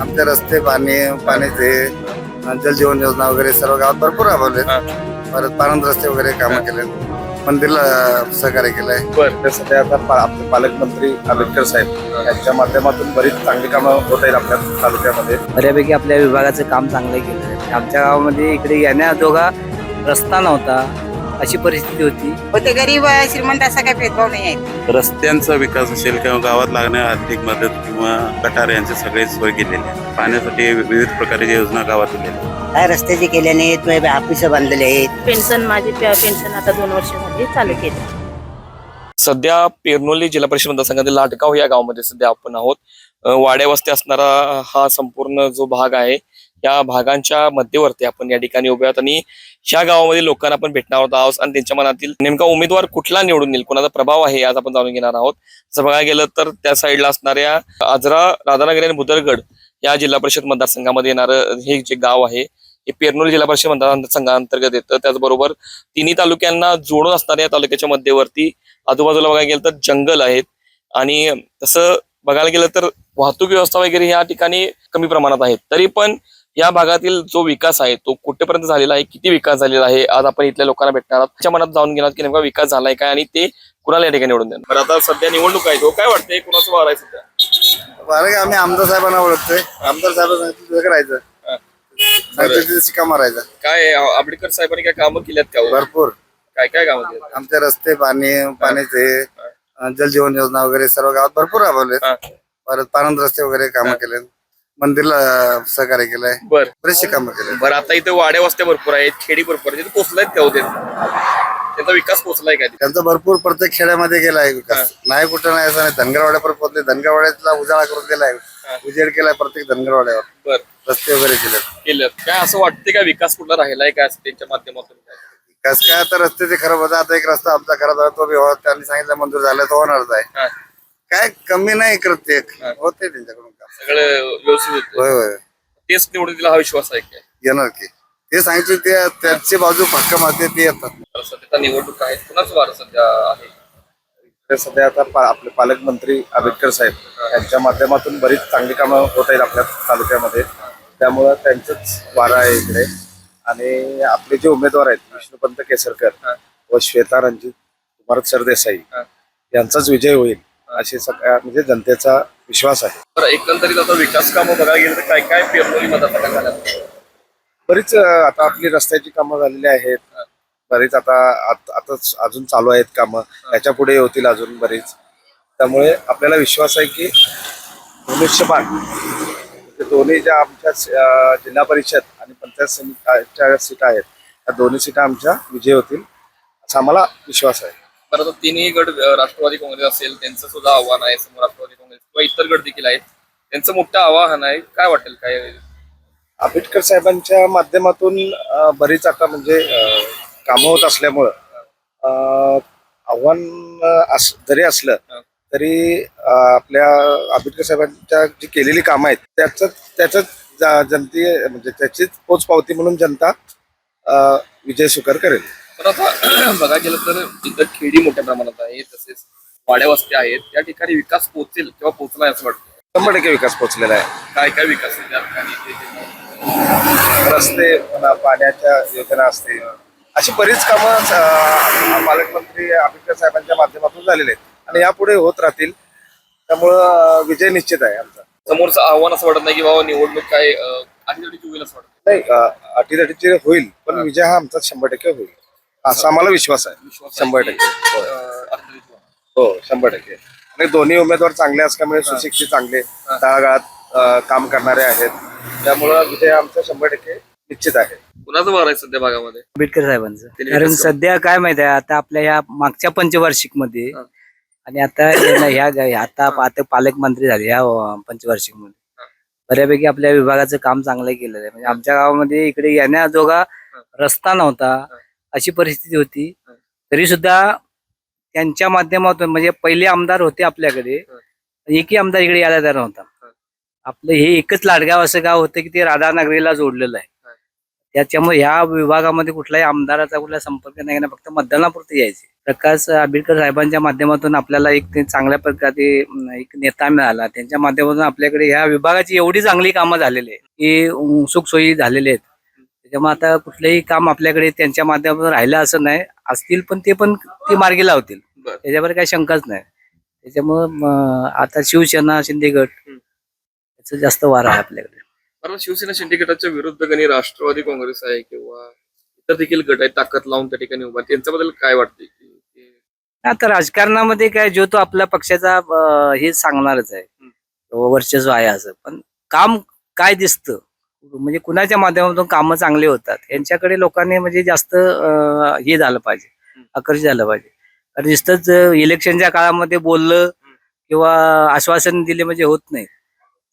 आमचे रस्ते पाण्याचे जलजीवन योजना वगैरे सर्व गावात भरपूर राबवले. परत पानंद रस्ते वगैरे कामं केले. मंदिरला सहकार्य केलंय. बरं, तर सध्या आता आपले पालकमंत्री आंबेडकर साहेब यांच्या माध्यमातून बरीच चांगली कामं होत आहेत आपल्या तालुक्यामध्ये. बऱ्यापैकी आपल्या विभागाचं काम चांगलं केलं आहे. आमच्या गावामध्ये इकडे येण्याजोगा रस्ता नव्हता, अशी परिस्थिती होती. होते गरीब श्रीमंत असा काही भेदभाव नाही आहे. रस्त्यांचा विकास असेल किंवा गावात लागणारी आर्थिक मदत किंवा गटार यांचे सगळे सोय केलेले आहे. पाण्यासाठी विविध प्रकारच्या योजना गावात दिलेल्या. काय रस्त्याचे केल्याने आहेत, ऑफिस बांधलेले आहेत. पेन्शन माझी पेन्शन आता 2 वर्ष झाली चालू केली. सध्या पेरनोली जिल्हा परिषद मतदारसंघातील लाटगाव या गावामध्ये सध्या आपण आहोत. वाड्या वस्ती असणारा हा संपूर्ण जो भाग आहे, या भागांच्या मध्यवर्ती आपण या ठिकाणी उभे आहोत आणि ह्या गावामध्ये लोकांना आपण भेटणार आहोत आणि त्यांच्या मनातील नेमका उमेदवार कुठला निवडून येईल, कोणाचा प्रभाव आहे आज आपण जाणून घेणार आहोत. जसं बघायला गेलं तर त्या साईडला असणाऱ्या आजरा, राधानगरी आणि बुदरगड या जिल्हा परिषद मतदारसंघामध्ये येणारं हे जे गाव आहे हे पेरनोली जिल्हा परिषद मतदारसंघाअंतर्गत येतं. त्याचबरोबर तिन्ही तालुक्यांना जोडून असणाऱ्या या तालुक्याच्या मध्यवर्ती आजूबाजूला बघायला गेलं तर जंगल आहेत आणि तसं बघायला गेलं तर वाहतूक व्यवस्था वगैरे या ठिकाणी कमी प्रमाणात आहेत. तरी पण या भागातील जो विकास आहे तो कुठेपर्यंत झालेला आहे, किती विकास झालेला आहे, आज आपण इथल्या लोकांना भेटणार आहोत. त्याच्या मनात जाऊन घेणार की नेमका विकास झालाय काय आणि ते कुणाला या ठिकाणी निवडून देणार. आता सध्या निवडणूक आहे, तो काय वाटतंय कुणाचं वार आहे सध्या? आम्ही आमदार साहेबांना ओळखतोय. आमदार साहेबांना सांगितलं करायचं, शिका मारायचा. काय आंबेडकर साहेबांनी काय कामं केल्यात का? भरपूर काय काय कामं केल्यात? आमचे रस्ते पाण्याचे जलजीवन योजना वगैरे सर्व गावात भरपूर राबवले. परत पानंद रस्ते वगैरे कामं केले. मंदिरला सहकार्य केलंय. बरं, बरेचसे कामं केले. बरं. आता इथे वाड्या वस्त्या भरपूर आहेत, खेडी भरपूर आहेत, पोहोचलायत का होते त्यांचा विकास पोहोचलाय का? त्यांचा भरपूर प्रत्येक खेड्यामध्ये गेलाय विकास. नाही कुठं नाही असं नाही. धनगरवाड्यापर्यंत पोहोचले. धनगरवाड्यातला उजाळा करून दिलाय, उजेड केलाय प्रत्येक धनगरवाड्यावर. बरं, रस्ते वगैरे केले. काय असं वाटतंय का विकास कुठला राहिलाय काय त्यांच्या माध्यमातून? विकास काय आता रस्ते ते खराब होता. आता एक रस्ता आमचा खराब झाला, तो बी त्यांनी सांगितलं मंजूर झाला, तो होणारच आहे. काय कमी नाही प्रत्येक होते त्यांच्याकडून काम सगळं व्यवस्थित होतं. होय होय तेच निवडून दिला हा विश्वास आहे काय? येणार की ते सांगितले ते त्यांची बाजू फक्का मारते ते येतात. सध्या निवडणूक आहे, कुणाच वार सध्या आहे? तर सध्या आता आपले पालकमंत्री आंबेडकर साहेब यांच्या माध्यमातून बरीच चांगली कामं होत आहेत आपल्या तालुक्यामध्ये. त्यामुळं त्यांचंच वारा आहे इकडे. आणि आपले जे उमेदवार आहेत विष्णुपंत केसरकर व श्वेता रणजित कुमार सरदेसाई यांचाच विजय होईल अशी सगळ्या म्हणजे जनतेचा विश्वास आहे. बरं, एकंदरीत आता विकास कामं बघायला गेलं तर काय काय पेरनोली मतदारसंघात झाल्यात? बरीच आता आपली रस्त्याची कामं झालेली आहेत. बरीच आता अजून चालू आहेत कामं. याच्या पुढे होतील अजून बरीच. त्यामुळे आपल्याला विश्वास आहे की धनुष्यबाण दोन्ही ज्या आमच्या जिल्हा परिषद आणि पंचायत समितीच्या सीटा आहेत त्या दोन्ही सीटा आमच्या विजय होतील असा आम्हाला विश्वास आहे. बरं, तर तिन्ही गट राष्ट्रवादी काँग्रेस असेल त्यांचं सुद्धा आव्हान आहे समोर. राष्ट्रवादी काँग्रेस किंवा इतर गट देखील आहेत, त्यांचं मोठं आव्हान आहे. काय वाटेल काय? आंबेडकर साहेबांच्या माध्यमातून बरीच आता म्हणजे कामं होत असल्यामुळं आव्हान जरी असलं तरी आपल्या आंबेडकर साहेबांच्या जी केलेली कामं आहेत त्याच जनते म्हणजे त्याचीच पोचपावती म्हणून जनता विजय स्वीकार करेल. पण आता बघा गेलं तर इथं खेडी मोठ्या प्रमाणात आहे, तसेच वाड्या वस्त्या आहेत. त्या ठिकाणी विकास पोहोचेल किंवा पोहोचलाय असं वाटतं? 100% विकास पोहोचलेला आहे. काय काय विकास आहे त्या ठिकाणी? रस्ते, पाण्याच्या योजना असतील, अशी बरीच कामं पालकमंत्री आंबेडकर साहेबांच्या माध्यमातून झालेले आहेत आणि यापुढे होत राहतील. त्यामुळं विजय निश्चित आहे आमचा. समोरचं आव्हान असं वाटत नाही की बाबा निवडणूक काय अटीतटीची होईल असं वाटत नाही, अटीतटीची होईल पण विजय हा आमचा 100% होईल असा आम्हाला विश्वास आहे. 100% हो 100%. आणि दोन्ही उमेदवार चांगले असल्यामुळे सुशिक्षित, चांगले तळागाळात काम करणारे आहेत. त्यामुळं विजय आमचा 100% निश्चित आहे. कुणाचं वार आहे सध्या भागामध्ये? आंबेडकर साहेबांचं. कारण सध्या काय माहिती आहे, आता आपल्या ह्या मागच्या पंचवार्षिक मध्ये आणि आता आता पालकमंत्री झाले ह्या पंचवार्षिक मध्ये बऱ्यापैकी आपल्या विभागाचं काम चांगलं केलेलं आहे. म्हणजे आमच्या गावामध्ये इकडे येण्याजोगा रस्ता नव्हता, अशी परिस्थिती होती. तरी सुद्धा त्यांच्या माध्यमातून म्हणजे पहिले आमदार होते आपल्याकडे, एकही आमदार इकडे यायला तयार नव्हता. आपलं हे एकच लाडगाव असं गाव होतं की ते राधानगरीला जोडलेलं आहे. त्याच्यामुळे ह्या विभागामध्ये कुठल्याही आमदाराचा कुठला संपर्क नाही ना, फक्त मतदानापुरते यायचे. प्रकाश आंबेडकर साहेबांच्या माध्यमातून आपल्याला एक ते चांगल्या प्रकारे एक नेता मिळाला. त्यांच्या माध्यमातून आपल्याकडे ह्या विभागाची एवढी चांगली कामं झालेली आहे की सुखसोयी झालेले आहेत. त्याच्यामुळे आता कुठलंही काम आपल्याकडे त्यांच्या माध्यमातून राहिलं असं नाही. असतील पण ते मार्गी लावतील, बरं. त्याच्यावर काही शंकाच नाही. त्याच्यामुळं आता शिवसेना शिंदे गट याचं जास्त वार आहे आपल्याकडे. कारण शिवसेना शिंदे गटाच्या विरुद्ध आणि राष्ट्रवादी काँग्रेस आहे किंवा इतर देखील गट आहे ताकद लावून त्या ठिकाणी उभा, त्यांच्याबद्दल काय वाटते? आता राजकारणामध्ये काय जो तो आपल्या पक्षाचा हे सांगणारच आहे, वर्चस्व आहे असं. पण काम काय दिसतं म्हणजे कुणाच्या माध्यमातून कामं चांगली होतात यांच्याकडे लोकांनी म्हणजे जास्त हे झालं पाहिजे, आकर्षित झालं पाहिजे. कारण नुसतंच इलेक्शनच्या काळामध्ये बोललं किंवा आश्वासन दिले म्हणजे होत नाही.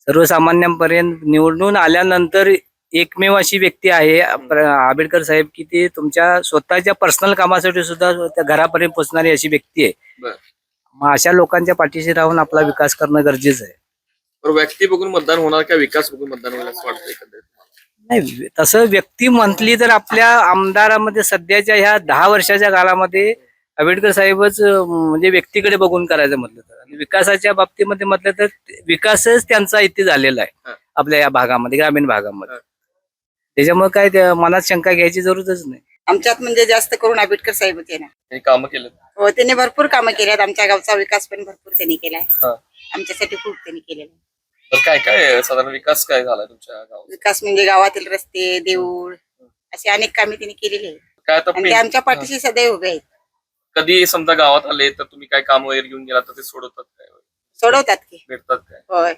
सर्वसामान्यांपर्यंत निवडून आल्यानंतर एकमेव अशी व्यक्ती आहे आंबेडकर साहेब की ते तुमच्या स्वतःच्या पर्सनल कामासाठी सुद्धा त्या घरापर्यंत पोहोचणारी अशी व्यक्ती आहे. बरं. मग अशा लोकांच्या पाठीशी राहून आपला विकास करणं गरजेचं आहे. व्यक्ती बघून मतदान होणार का विकास बघून मतदान होईल असं वाटतं एकंदरीत? नाही, तसं व्यक्ती म्हटली तर आपल्या आमदारामध्ये सध्याच्या ह्या 10 वर्षाच्या काळामध्ये आंबेडकर साहेबच म्हणजे व्यक्तीकडे बघून करायचं म्हटलं तर. आणि विकासाच्या बाबतीमध्ये म्हटलं तर विकासच त्यांचा इथे झालेला आहे आपल्या या भागामध्ये, ग्रामीण भागामध्ये. त्याच्यामुळे काय मनात शंका घ्यायची जरूरतच नाही. आमच्यात म्हणजे जास्त करून आंबेडकर साहेब होते ना. हे कामं केलं? हो, त्यांनी भरपूर कामं केल्यात. आमच्या गावचा विकास पण भरपूर त्यांनी केलाय. हा. आमच्यासाठी खूप त्यांनी केलेला आहे. तर काय काय साधारण विकास काय झाला तुमच्या गावात? विकास म्हणजे गावातील रस्ते, देऊळ अशी अनेक कामे त्यांनी केलेली आहेत. काय आता आणि ते आमच्या पाठीशी सदैव उभे आहेत. कधी समजा गावात आले तर तुम्ही काय काम वगैरे घेऊन गेला तर ते सोडवतात काय? सोडवतात की. भेटतात काय? होय.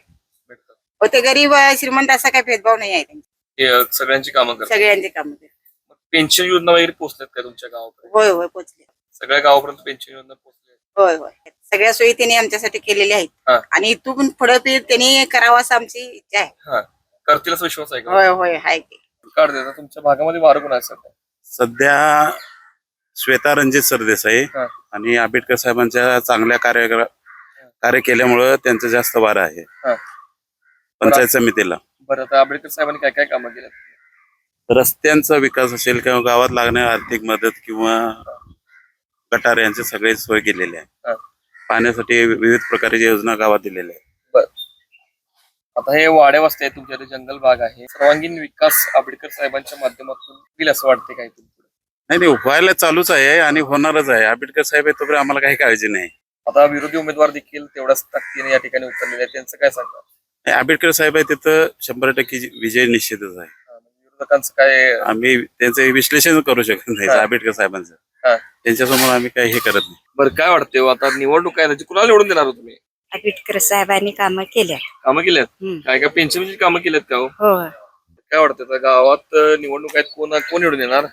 भेटतात. हो, ते गरीब श्रीमंत असा काही भेदभाव नाही आहे त्यांचा. हे सगळ्यांची कामं करतात. सगळ्यांचे काम करतात. पेन्शन योजना वगैरे पोहोचल्यात का तुमच्या गावापर्यंत? होय होय, पोचले. सगळ्या गावापर्यंत पेन्शन योजना पोहोचल्या? होय होय, सगळ्या सोयी त्यांनी आमच्यासाठी केलेल्या आहेत. हा. आणि इथून पुढे त्यांनी करावं असं आमची इच्छा आहे. हा, करतील असं विश्वास आहे का? होय होय, आहे की. काढ देता तुमच्या भागामध्ये वारं कोण आहे सध्या? सध्या श्वेता रणजित सरदेसाई हा. आणि आंबेडकर साहेबांच्या चांगल्या कार्य केल्यामुळं त्यांचं जास्त वार आहे हा. पंचायत समितीला. बरं, आता आंबेडकर साहेबांनी काय काय कामं केलं? रस्त्यांचा विकास असेल किंवा गावात लागणारी आर्थिक मदत किंवा गटार यांची सगळी सोय केलेली आहे. हा. पाण्यासाठी विविध प्रकारच्या योजना गावात दिलेल्या आहेत. आता हे वाड्या वस्ती आहे, तुमच्या इथे जंगल भाग आहे, सर्वांगीण विकास आंबेडकर साहेबांच्या माध्यमातून होईल असं वाटते काय तुम्ही? नाही, व्हायला चालूच आहे आणि होणारच आहे. आंबेडकर साहेब आहे तोपर्यंत आम्हाला काही काळजी नाही. आता विरोधी उमेदवार देखील तेवढ्याच ताकदीने या ठिकाणी उतरलेले आहेत, त्यांचं काय सांगा? आंबेडकर साहेब आहे तिथं 100% विजय निश्चितच आहे. विरोधकांचं काय? आम्ही त्यांचं विश्लेषण करू शकत नाही हा. आंबेडकर साहेबांचं. हा. त्यांच्यासमोर आम्ही काही हे करत नाही. बरं, काय वाटते हो, आता निवडणूक आहे त्याची कुणाला निवडून देणार हो तुम्ही? आंबेडकर साहेबांनी कामं केल्या. कामं केल्यात? हम्म. काय काय पेन्शनची कामं केल्यात का हो? हो, काय वाटतं आता गावात निवडणूक आहेत, कोण निवडून येणार?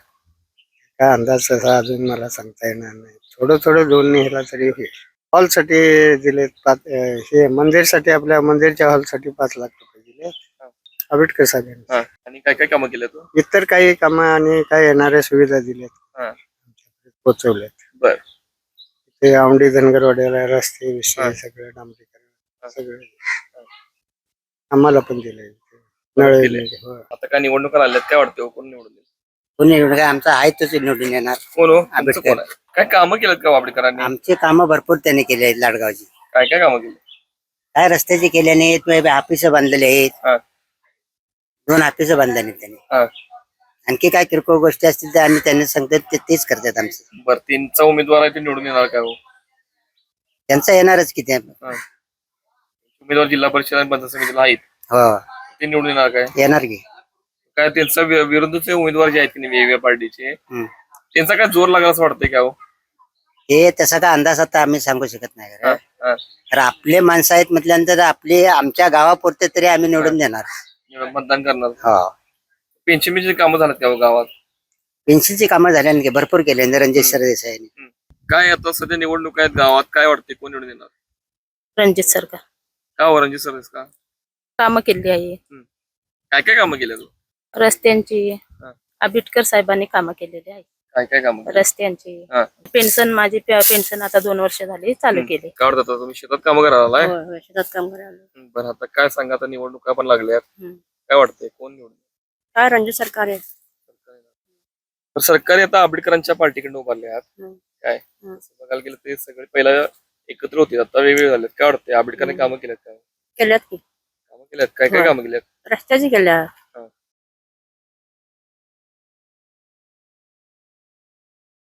काय अंदाज तसा अजून मला सांगता येणार नाही. थोडं दोन ह्याला तरी होईल. हॉलसाठी दिले हे मंदिरसाठी, आपल्या मंदिरच्या हॉलसाठी 5 लाख रुपये दिले आंबेडकर साहेबांनी. हा. आणि काय काय कामं केल्यात? इतर काही कामं आणि काय येणाऱ्या सुविधा दिल्यात, हा. पोचवल्यात. बर. ते औंढी धनगरवाड्याला रस्ते विषय सगळं डांबरीकरण सगळं आम्हाला पण दिलंय. नळ दिलंय. योजनेचे. हो. आता काय निवडणुका आल्यात, काय वाटतं हो, कोण निवडून येईल? कोणी निवडून काय आमचा आहे तोच निवडून येणार. कोण हो? तुमचं आंबेडकर. कोण आहे? काय कामं केल्यात का आंबेडकरांनी? आमचे कामं भरपूर त्यांनी केले आहेत लाडगावची. काय काय कामं केली? काय रस्त्याची केल्याने ऑफिस बांधलेले आहेत. हा. 2 ऑफिस बांधले त्यांनी. हा. आणखी काय किरकोळ गोष्टी असतील तर आम्ही त्यांनी सांगतो तेच करतात आमचं. बरं, 3चा उमेदवार आहे ते निवडून येणार काय हो? त्यांचं येणारच की ते. उमेदवार जिल्हा परिषद आणि पंचायत समितीला आहेत, हो, ते निवडून येणार काय? येणार की. काय त्यांचा विरोधाचे उमेदवार जे आहेत की नाही वेगवेगळ्या पार्टीचे, हम्म. त्यांचा काय जोर लागला असं वाटतंय का हो? ते तसा काय अंदाज आता आम्ही सांगू शकत नाही. हा. हा. तर आपले माणसं आहेत म्हटल्यानंतर आपले आमच्या गावापुरते तरी आम्ही निवडून देणार. मतदान करणार. हो, पेन्शनची कामं झाल्यात का हो गावात? पेन्शनची कामं झाल्याने भरपूर केले रणजित सरदेसाईंनी. काय आता सध्या निवडणूक आहेत गावात, काय वाटते कोण निवडून येणार? रणजित सरकार का हो, रणजित सर का? कामं केली आहे. काय काय कामं केल्या तू? रस्त्यांची हा. आंबेडकर साहेबांनी कामं केलेली आहे. काय काय कामं केली? रस्त्यांची हा. पेन्शन, माझी पेन्शन आता 2 वर्ष झाली चालू केली. काय वाटतं आता तुम्ही शेतात कामं करायला आलाय? होय होय, शेतात काम करायला. बरं, आता काय सांगा, आता निवडणुका पण लागल्यात, हम्म. काय वाटतंय कोण निवडून? काय रणजित सरकार आहे. तर सरकारी आता आंबेडकरांच्या पार्टीकडे उभारले आहात हम्म. काय हम्म. तसं बघायला गेलं ते सगळे पहिला एकत्र होते आता वेगवेगळे झालेत. काय वाटतंय आंबेडकरांनी कामं केल्यात का? केल्यात की कामं केल्यात काय काय होय. कामं केल्यात? रस्त्याची केल्या